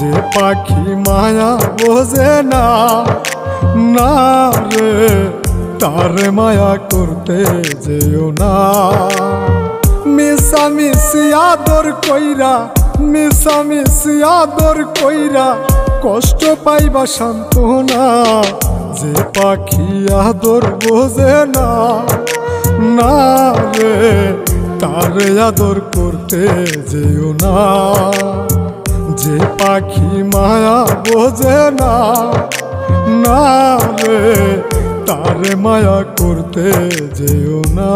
যে পাখি মায়া বোঝে না, না রে তারে মায়া করতে যেও না। মিশামিশি আদর কইরা, মিশামিশি আদর কইরা কষ্ট পাইবা সান্ত্বনা। যে পাখি আদর বোঝে না, না রে তারে আদর করতে যেও না। যে পাখি মায়া বোঝে না, না রে তারে মায়া করতে যেও না।